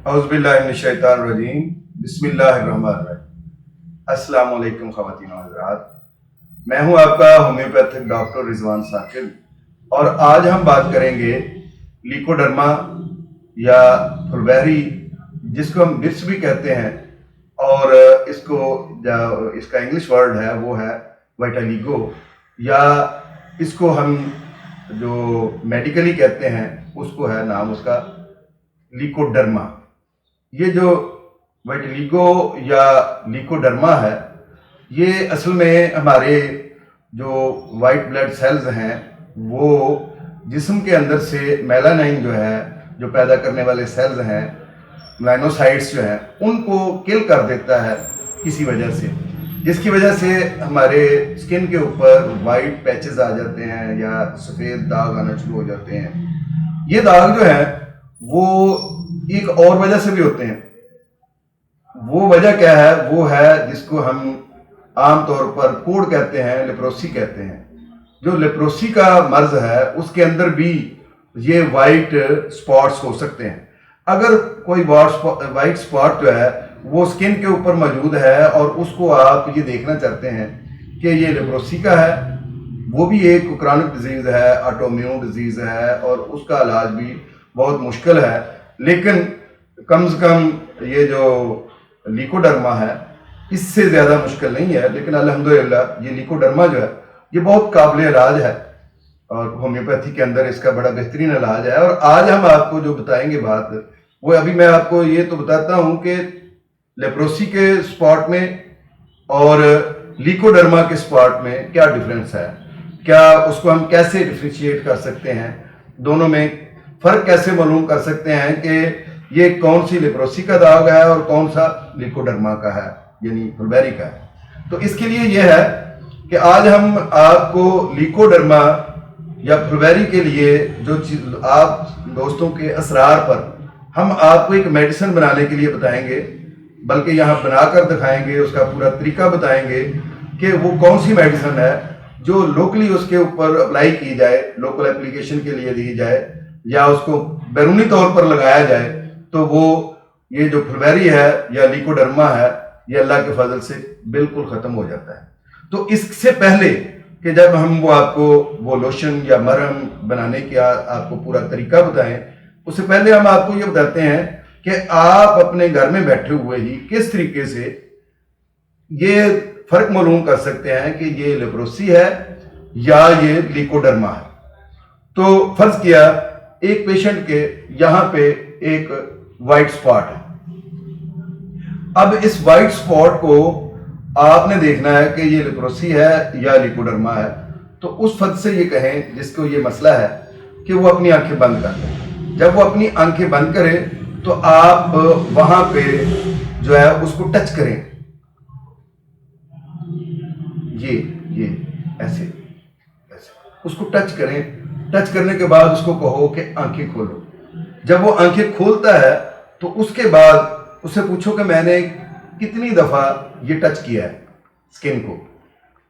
औज़ुबिल्लाहिमिनश्शैतानिर्रजीम बिस्मिल्लाहिर्रहमानिर्रहीम। अस्सलाम वालेकुम ख़वातीन व हज़रात, मैं हूं आपका होम्योपैथिक डॉक्टर रिजवान साकिब और आज हम बात करेंगे लीकोडर्मा या फुलबेरी, जिसको हम बिट्स भी कहते हैं, और इसका इंग्लिश वर्ड है वो है वाइटालिगो, या इसको हम जो मेडिकली कहते हैं उसको है नाम उसका लीकोडर्मा। ये जो वाइटिलिगो या लीकोडर्मा है, ये असल में हमारे जो वाइट ब्लड सेल्स हैं वो जिस्म के अंदर से मेलानाइन जो है, जो पैदा करने वाले सेल्स हैं, मेलानोसाइट्स जो हैं, उनको किल कर देता है किसी वजह से, जिसकी वजह से हमारे स्किन के ऊपर वाइट पैचेस आ जाते हैं या सफ़ेद दाग आना शुरू हो जाते हैं। ये दाग जो है वो एक और वजह से भी होते हैं। वो वजह क्या है? वो है जिसको हम आमतौर पर कोढ़ कहते हैं, लेप्रोसी कहते हैं। जो लेप्रोसी का मर्ज है उसके अंदर भी ये वाइट स्पॉट्स हो सकते हैं। अगर कोई वाइट स्पॉट जो है वो स्किन के ऊपर मौजूद है और उसको आप ये देखना चाहते हैं कि ये लेप्रोसी का है, वो भी एक क्रॉनिक डिजीज है, ऑटोइम्यून डिजीज है और उसका इलाज भी बहुत मुश्किल है। लेकिन कम से कम ये जो लीकोडर्मा है इससे ज़्यादा मुश्किल नहीं है। लेकिन अल्हम्दुलिल्लाह ये लीकोडर्मा जो है ये बहुत काबिल इलाज है और होम्योपैथी के अंदर इसका बड़ा बेहतरीन इलाज है। और आज हम आपको जो बताएंगे बात, वो अभी मैं आपको ये तो बताता हूँ कि लेप्रोसी के स्पॉट में और लीकोडर्मा के स्पॉट में क्या डिफरेंस है, क्या उसको हम कैसे डिफ्रेंशिएट कर सकते हैं, दोनों में फ़र्क कैसे मालूम कर सकते हैं कि ये कौन सी लेप्रोसी का दाग है और कौन सा लीकोडर्मा का है, यानी फुलबेरी का है। तो इसके लिए ये है कि आज हम आपको लीकोडर्मा या फुलबेरी के लिए जो चीज़ आप दोस्तों के असरार पर हम आपको एक मेडिसिन बनाने के लिए बताएंगे, बल्कि यहाँ बनाकर दिखाएंगे, उसका पूरा तरीका बताएंगे कि वो कौन सी मेडिसिन है जो लोकली उसके ऊपर अप्लाई की जाए, लोकल एप्लीकेशन के लिए दी जाए या उसको बैरूनी तौर पर लगाया जाए, तो वो ये जो फुलबेरी है या लीकोडर्मा है ये अल्लाह के फजल से बिल्कुल ख़त्म हो जाता है। तो इससे पहले कि जब हम वो आपको वो लोशन या मरहम बनाने का आपको पूरा तरीका बताएं, उससे पहले हम आपको ये बताते हैं कि आप अपने घर में बैठे हुए ही किस तरीके से ये फ़र्क मालूम कर सकते हैं कि ये लेप्रोसी है या ये लीकोडर्मा है। तो फर्ज किया एक पेशेंट के यहाँ पे एक वाइट स्पॉट है। अब इस वाइट स्पॉट को आपने देखना है कि ये लेप्रोसी है या लीकोडर्मा है। तो उस फर्ज से ये कहें जिसको ये मसला है कि वो अपनी आंखें बंद कर दें। जब वो अपनी आंखें बंद करे तो आप वहां पे जो है उसको टच करें, ये ऐसे उसको टच करें। टच करने के बाद उसको कहो कि आंखें खोलो। जब वो आंखें खोलता है तो उसके बाद उससे पूछो कि मैंने कितनी दफ़ा ये टच किया है स्किन को।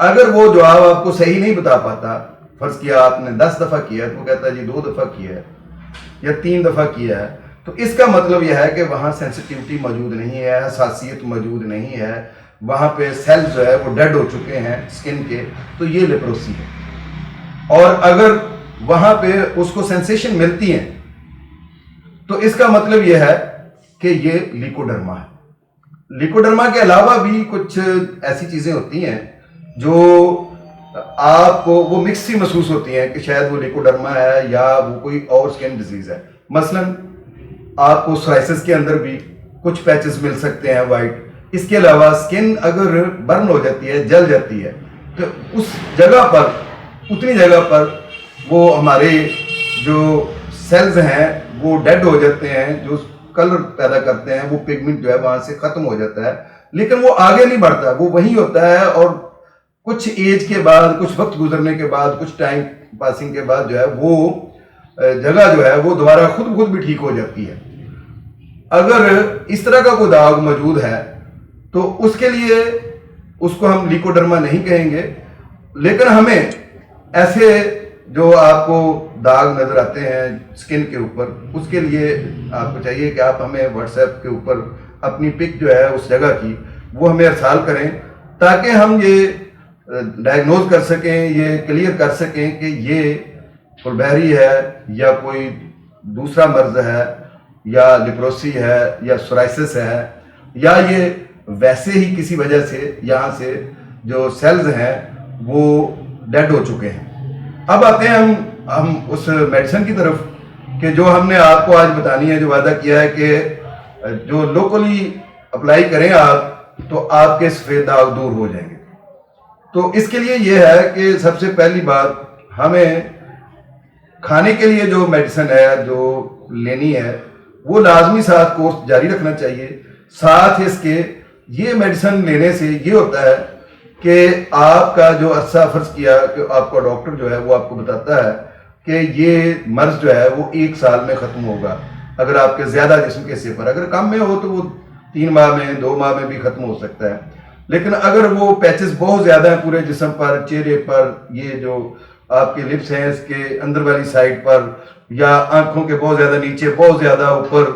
अगर वो जवाब आपको सही नहीं बता पाता, फर्ज किया आपने 10 दफ़ा किया है, तो वो कहता है जी 2 दफ़ा किया है या 3 दफ़ा किया है, तो इसका मतलब यह है कि वहाँ सेंसिटिविटी मौजूद नहीं है, हसासियत मौजूद नहीं है, वहाँ पे सेल्स जो है वो डेड हो चुके हैं स्किन के, तो ये लेप्रोसी है। और अगर वहाँ पे उसको सेंसेशन मिलती है तो इसका मतलब यह है कि ये लीकोडर्मा है। लीकोडर्मा के अलावा भी कुछ ऐसी चीज़ें होती हैं जो आपको वो मिक्स सी महसूस होती हैं कि शायद वो लीकोडर्मा है या वो कोई और स्किन डिजीज़ है। मसलन आपको सोराइसिस के अंदर भी कुछ पैचेस मिल सकते हैं वाइट। इसके अलावा स्किन अगर बर्न हो जाती है, जल जाती है, तो उस जगह पर, उतनी जगह पर वो हमारे जो सेल्स हैं वो डेड हो जाते हैं, जो कलर पैदा करते हैं, वो पिगमेंट जो है वहाँ से ख़त्म हो जाता है, लेकिन वो आगे नहीं बढ़ता, वो वहीं होता है। और कुछ एज के बाद, कुछ वक्त गुजरने के बाद, कुछ टाइम पासिंग के बाद जो है वो जगह जो है वो दोबारा खुद भी ठीक हो जाती है। अगर इस तरह का कोई दाग मौजूद है तो उसके लिए उसको हम लीकोडर्मा नहीं कहेंगे, लेकिन हमें ऐसे जो आपको दाग नज़र आते हैं स्किन के ऊपर, उसके लिए आपको चाहिए कि आप हमें व्हाट्सएप के ऊपर अपनी पिक जो है उस जगह की वो हमें अरसाल करें, ताकि हम ये डायग्नोज कर सकें, ये क्लियर कर सकें कि ये फुलबहरी है या कोई दूसरा मर्ज है या लिप्रोसी है या सोराइसिस है, या ये वैसे ही किसी वजह से यहाँ से जो सेल्स हैं वो डेड हो चुके हैं। अब आते हैं हम उस मेडिसिन की तरफ कि जो हमने आपको आज बतानी है, जो वादा किया है कि जो लोकली अप्लाई करें आप तो आपके सफ़ेद दाग दूर हो जाएंगे। तो इसके लिए ये है कि सबसे पहली बात, हमें खाने के लिए जो मेडिसिन है जो लेनी है वो लाजमी साथ कोर्स जारी रखना चाहिए। साथ इसके ये मेडिसिन लेने से ये होता है कि आपका जो अरसा फर्ज किया कि आपका डॉक्टर जो है वो आपको बताता है कि ये मर्ज जो है वो 1 साल में ख़त्म होगा। अगर आपके ज़्यादा जिस्म के हिस्से पर, अगर कम में हो तो वो 3 माह में 2 माह में भी ख़त्म हो सकता है। लेकिन अगर वो पैचेस बहुत ज़्यादा हैं पूरे जिस्म पर, चेहरे पर, ये जो आपके लिप्स हैं इसके अंदर वाली साइड पर, या आंखों के बहुत ज़्यादा नीचे, बहुत ज़्यादा ऊपर,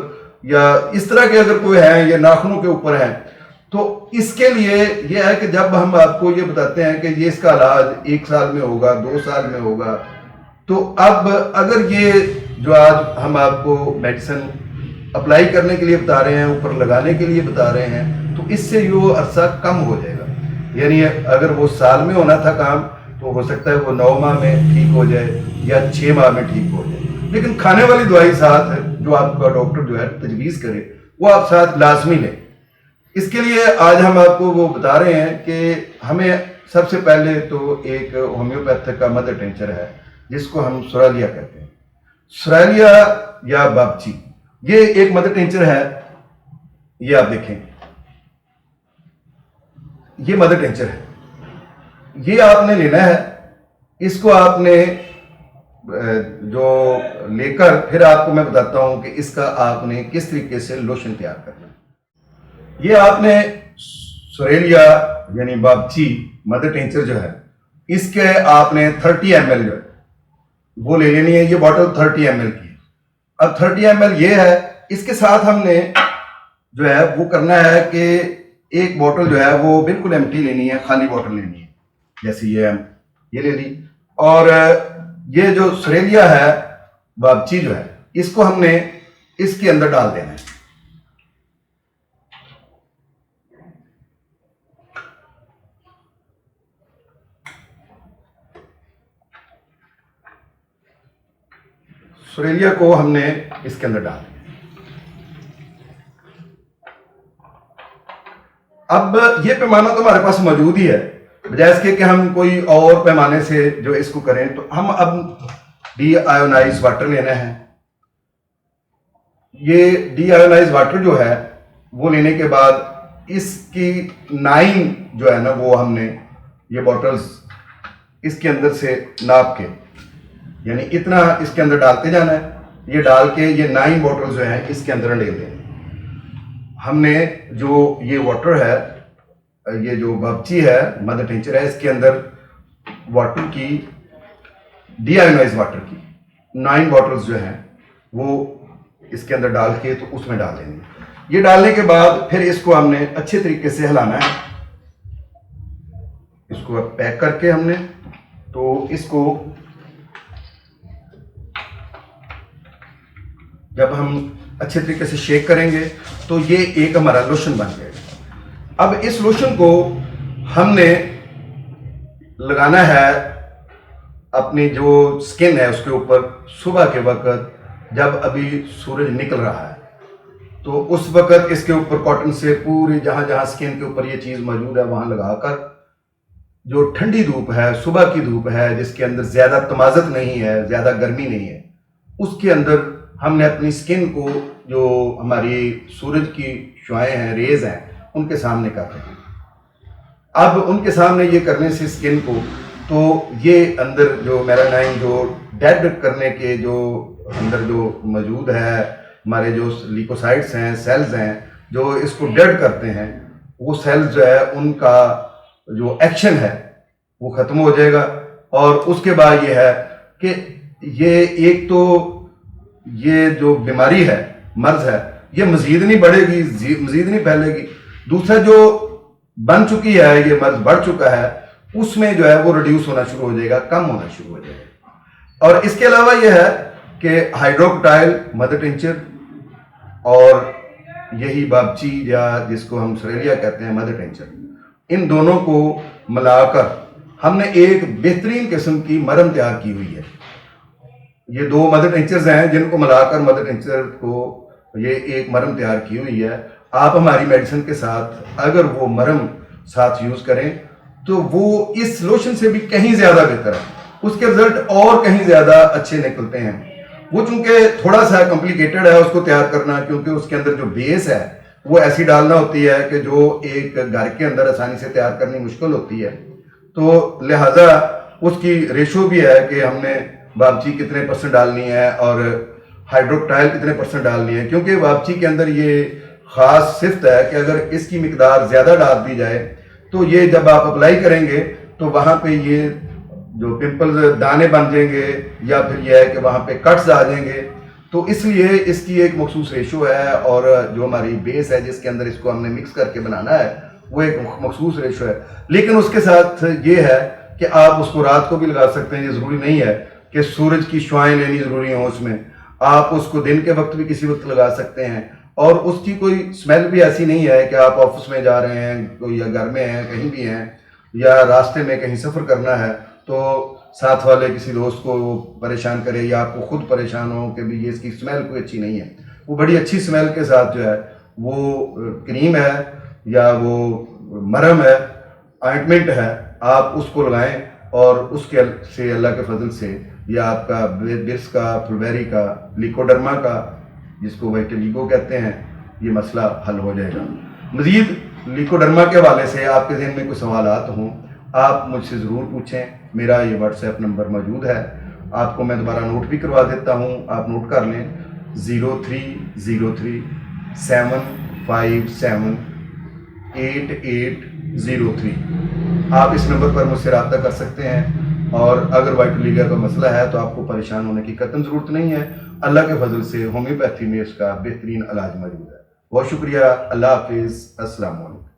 या इस तरह के अगर कोई हैं या नाखूनों के ऊपर हैं, तो इसके लिए ये है कि जब हम आपको ये बताते हैं कि ये इसका इलाज 1 साल में होगा, 2 साल में होगा, तो अब अगर ये जो आज हम आपको मेडिसिन अप्लाई करने के लिए बता रहे हैं, ऊपर लगाने के लिए बता रहे हैं, तो इससे यो अरसा कम हो जाएगा। यानी अगर वो साल में होना था काम, तो हो सकता है वो 9 माह में ठीक हो जाए या 6 माह में ठीक हो जाए। लेकिन खाने वाली दवाई साथ जो आपका डॉक्टर जो है तजवीज़ करे वो आप साथ लाजमी लें। इसके लिए आज हम आपको वो बता रहे हैं कि हमें सबसे पहले तो एक होम्योपैथिक का मदर टिंचर है जिसको हम सुरालिया कहते हैं। सुरालिया या बाबची, ये एक मदर टिंचर है। ये आप देखें, ये मदर टिंचर है, ये आपने लेना है। इसको आपने जो लेकर फिर आपको मैं बताता हूं कि इसका आपने किस तरीके से लोशन तैयार करना है। ये आपने सुरेलिया यानी बाबची मदर टिंचर जो है, इसके आपने 30 ml जो है वो ले लेनी है। ये बॉटल 30 ml की है। अब 30 ml ये है, इसके साथ हमने जो है वो करना है कि एक बोतल जो है वो बिल्कुल एम्प्टी लेनी है, खाली बोतल लेनी है। जैसे ये ले ली, और ये जो सुरेलिया है बाबची जो है, इसको हमने इसके अंदर डाल देना है। सुरेलिया को हमने इसके अंदर डाल दिया। अब ये पैमाना तो हमारे पास मौजूद ही है, बजाय इसके कि हम कोई और पैमाने से जो इसको करें, तो हम अब डीआयोनाइज वाटर लेना है। ये डीआयोनाइज वाटर जो है वो लेने के बाद इसकी 9 जो है ना वो हमने ये बॉटल्स इसके अंदर से नाप के, यानी इतना इसके अंदर डालते जाना है। ये डाल के ये 9 बॉटल्स जो है इसके अंदर डाल देंगे। हमने जो ये वाटर है, ये जो बाबची है मदर टिंचर है, इसके अंदर वाटर की, डीआयोनाइज वाटर की 9 बॉटल्स जो हैं वो इसके अंदर डाल के तो उसमें डाल देंगे। ये डालने के बाद फिर इसको हमने अच्छे तरीके से हिलाना है। इसको पैक करके हमने तो इसको जब हम अच्छे तरीके से शेक करेंगे तो ये एक हमारा लोशन बन जाएगा। अब इस लोशन को हमने लगाना है अपनी जो स्किन है उसके ऊपर सुबह के वक्त जब अभी सूरज निकल रहा है, तो उस वक्त इसके ऊपर कॉटन से पूरी जहां जहां स्किन के ऊपर ये चीज़ मौजूद है वहां लगाकर, जो ठंडी धूप है, सुबह की धूप है जिसके अंदर ज़्यादा तमाज़त नहीं है, ज़्यादा गर्मी नहीं है, उसके अंदर हमने अपनी स्किन को, जो हमारी सूरज की शुआएं हैं, रेज हैं, उनके सामने कर रहे हैं। अब उनके सामने ये करने से स्किन को, तो ये अंदर जो मेलानाइन जो डेड करने के जो अंदर जो मौजूद है, हमारे जो ल्यूकोसाइट्स हैं, सेल्स हैं जो इसको डेड करते हैं, वो सेल्स जो है उनका जो एक्शन है वो ख़त्म हो जाएगा। और उसके बाद ये है कि ये एक तो ये जो बीमारी है, मर्ज है, ये मजीद नहीं बढ़ेगी, मजीद नहीं फैलेगी। दूसरा जो बन चुकी है, ये मर्ज बढ़ चुका है, उसमें जो है वो रिड्यूस होना शुरू हो जाएगा, कम होना शुरू हो जाएगा। और इसके अलावा यह है कि हाइड्रोक्टाइल मदर टिंचर और यही बाबची या जिसको हम सरेलिया कहते हैं मदर टिंचर, इन दोनों को मिलाकर हमने एक बेहतरीन किस्म की मरहम तैयार की हुई है। ये दो मदर टिंचर्स हैं जिनको मिलाकर मदर टिंचर को ये एक मरहम तैयार की हुई है। आप हमारी मेडिसिन के साथ अगर वो मरहम साथ यूज करें तो वो इस लोशन से भी कहीं ज्यादा बेहतर है, उसके रिजल्ट और कहीं ज्यादा अच्छे निकलते हैं। वो चूंकि थोड़ा सा कॉम्प्लिकेटेड है उसको तैयार करना, क्योंकि उसके अंदर जो बेस है वो ऐसी डालना होती है कि जो एक घर के अंदर आसानी से तैयार करनी मुश्किल होती है। तो लिहाजा उसकी रेशो भी है कि हमने बाबची कितने % डालनी है और हाइड्रोक्टाइल कितने % डालनी है, क्योंकि बाबची के अंदर ये खास सिफ्त है कि अगर इसकी मिकदार ज़्यादा डाल दी जाए तो ये जब आप अप्लाई करेंगे तो वहाँ पे ये जो पिंपल्स दाने बन जाएंगे या फिर यह है कि वहाँ पे कट्स आ जाएंगे। तो इसलिए इसकी एक मखसूस रेशो है और जो हमारी बेस है जिसके अंदर इसको हमने मिक्स करके बनाना है वो एक मखसूस रेशो है। लेकिन उसके साथ ये है कि आप उसको रात को भी लगा सकते हैं, ये ज़रूरी नहीं है कि सूरज की शुआएं लेनी ज़रूरी हो उसमें, आप उसको दिन के वक्त भी किसी वक्त लगा सकते हैं। और उसकी कोई स्मेल भी ऐसी नहीं है कि आप ऑफिस में जा रहे हैं कोई या घर में हैं कहीं भी हैं या रास्ते में कहीं सफ़र करना है तो साथ वाले किसी दोस्त को परेशान करे या आपको खुद परेशान हो कि भी ये इसकी स्मेल कोई अच्छी नहीं है। वो बड़ी अच्छी स्मेल के साथ जो है वो क्रीम है या वो मरहम है, ऑइंटमेंट है, आप उसको लगाएं और उसके से अल्लाह के फजल से या आपका बिर्स का, फुलबेरी का, लिकोडर्मा का जिसको वाइटिलिगो कहते हैं, ये मसला हल हो जाएगा। मजीद लिकोडर्मा के हवाले से आपके जहन में कोई सवालात हों आप मुझसे ज़रूर पूछें। मेरा ये व्हाट्सएप नंबर मौजूद है, आपको मैं दोबारा नोट भी करवा देता हूँ, आप नोट कर लें 0303 757 8803। आप इस नंबर पर मुझसे रब्ता कर सकते हैं। और अगर वाइटिलिगो का मसला है तो आपको परेशान होने की कतई ज़रूरत नहीं है, अल्लाह के फजल से होम्योपैथी में इसका बेहतरीन इलाज मौजूद है। बहुत शुक्रिया, अल्लाह हाफिज़, अस्सलाम वालेकुम।